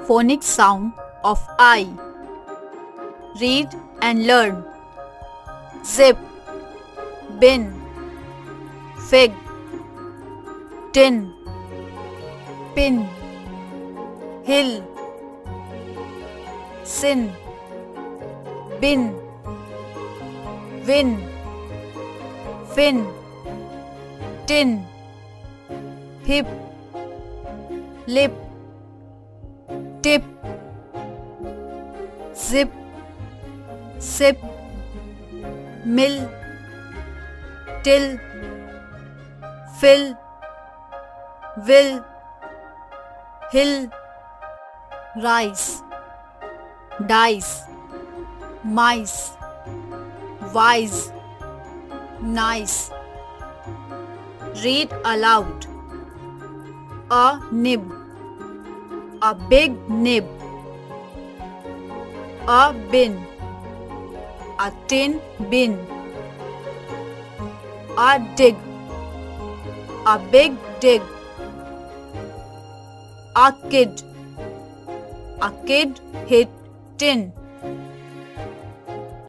phonic sound of I. Read and learn. Zip, bin, fig, tin, pin, hill, sin, bin, win, fin, tin, hip, lip, tip, zip, sip, mill, till, fill, will, hill, rice, dice, mice, wise, nice. Read aloud. A nib, a big nib. A bin, a tin bin. A dig, a big dig. A kid hit tin.